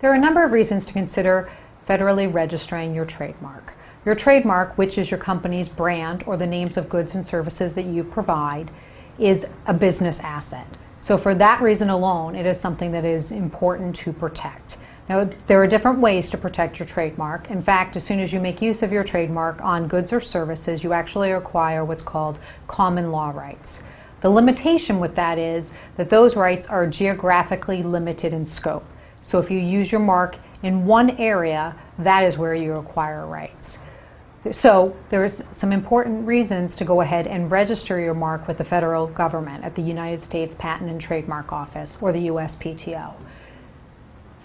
There are a number of reasons to consider federally registering your trademark. Your trademark, which is your company's brand or the names of goods and services that you provide, is a business asset. So for that reason alone, it is something that is important to protect. Now, there are different ways to protect your trademark. In fact, as soon as you make use of your trademark on goods or services, you actually acquire what's called common law rights. The limitation with that is that those rights are geographically limited in scope. So if you use your mark in one area, that is where you acquire rights. So there's some important reasons to go ahead and register your mark with the federal government at the United States Patent and Trademark Office, or the USPTO.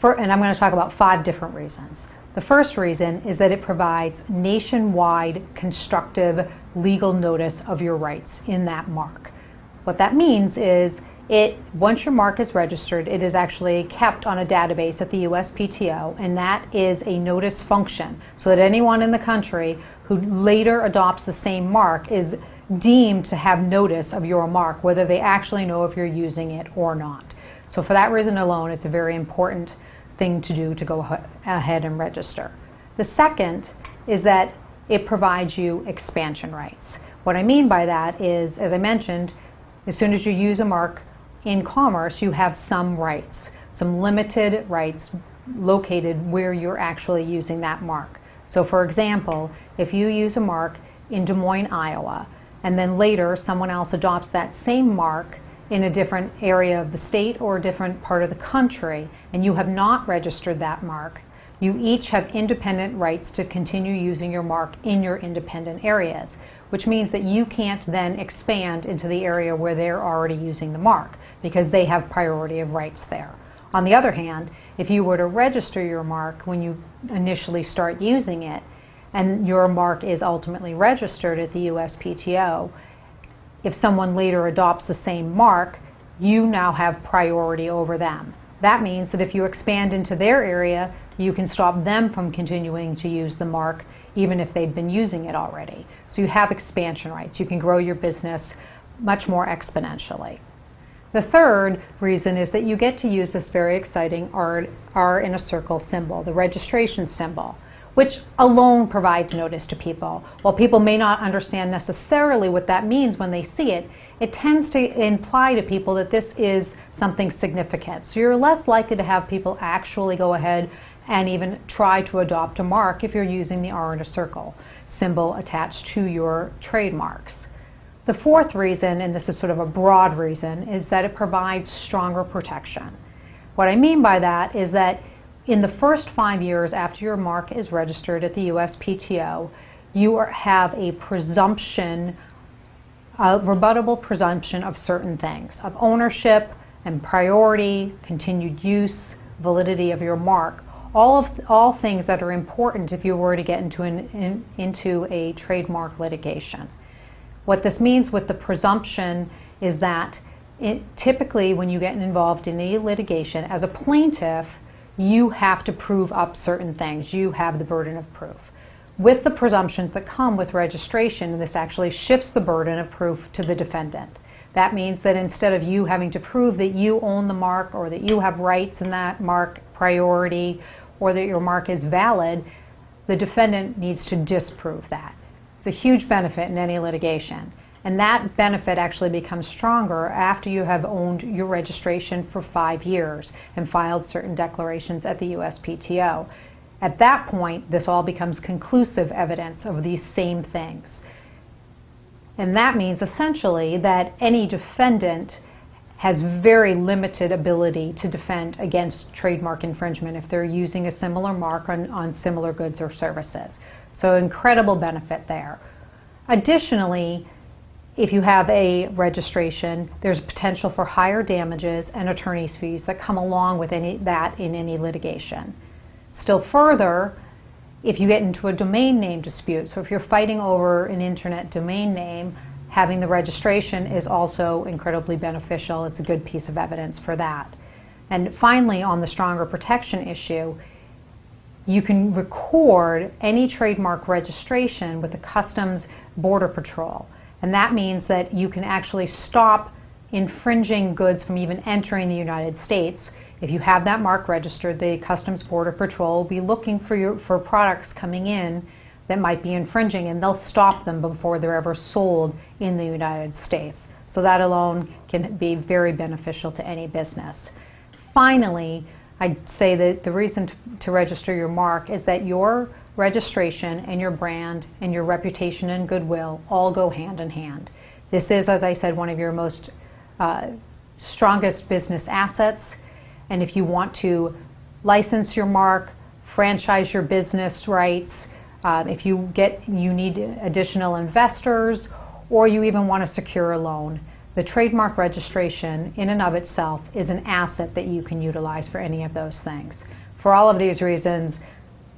And I'm going to talk about 5 different reasons. The first reason is that it provides nationwide constructive legal notice of your rights in that mark. What that means is once your mark is registered, it is actually kept on a database at the USPTO, and that is a notice function, so that anyone in the country who later adopts the same mark is deemed to have notice of your mark, whether they actually know if you're using it or not. So for that reason alone, it's a very important thing to do to go ahead and register. The second is that it provides you expansion rights. What I mean by that is, as I mentioned, as soon as you use a mark in commerce, you have some rights, some limited rights located where you're actually using that mark. So for example, if you use a mark in Des Moines, Iowa, and then later someone else adopts that same mark in a different area of the state or a different part of the country, and you have not registered that mark, you each have independent rights to continue using your mark in your independent areas, which means that you can't then expand into the area where they're already using the mark, because they have priority of rights there. On the other hand, if you were to register your mark when you initially start using it, and your mark is ultimately registered at the USPTO, if someone later adopts the same mark, you now have priority over them. That means that if you expand into their area, you can stop them from continuing to use the mark even if they've been using it already. So you have expansion rights. You can grow your business much more exponentially. The third reason is that you get to use this very exciting R in a circle symbol, the registration symbol, which alone provides notice to people. While people may not understand necessarily what that means when they see it, it tends to imply to people that this is something significant. So you're less likely to have people actually go ahead and even try to adopt a mark if you're using the R in a circle symbol attached to your trademarks. The fourth reason, and this is sort of a broad reason, is that it provides stronger protection. What I mean by that is that in the first 5 years after your mark is registered at the USPTO, you have a presumption, a rebuttable presumption of certain things, of ownership and priority, continued use, validity of your mark, all things that are important if you were to get into a trademark litigation. What this means with the presumption is that typically when you get involved in a litigation, as a plaintiff, you have to prove up certain things. You have the burden of proof. With the presumptions that come with registration, this actually shifts the burden of proof to the defendant. That means that instead of you having to prove that you own the mark or that you have rights in that mark, priority, or that your mark is valid, the defendant needs to disprove that. It's a huge benefit in any litigation. And that benefit actually becomes stronger after you have owned your registration for 5 years and filed certain declarations at the USPTO. At that point, this all becomes conclusive evidence of these same things. And that means essentially that any defendant has very limited ability to defend against trademark infringement if they're using a similar mark on similar goods or services. So incredible benefit there. Additionally, if you have a registration, there's potential for higher damages and attorney's fees that come along with that in any litigation. Still further, if you get into a domain name dispute, so if you're fighting over an internet domain name, having the registration is also incredibly beneficial. It's a good piece of evidence for that. And finally, on the stronger protection issue, you can record any trademark registration with the Customs Border Patrol. And that means that you can actually stop infringing goods from even entering the United States If you have that mark registered, the Customs Border Patrol will be looking for products coming in that might be infringing, and they'll stop them before they're ever sold in the United States. So that alone can be very beneficial to any business. Finally, I'd say that the reason to register your mark is that your registration and your brand and your reputation and goodwill all go hand in hand. This is, as I said, one of your most strongest business assets. And if you want to license your mark, franchise your business rights, if you need additional investors, or you even want to secure a loan, the trademark registration in and of itself is an asset that you can utilize for any of those things. For all of these reasons,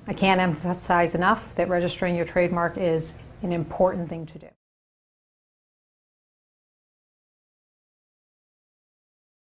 I can't emphasize enough that registering your trademark is an important thing to do.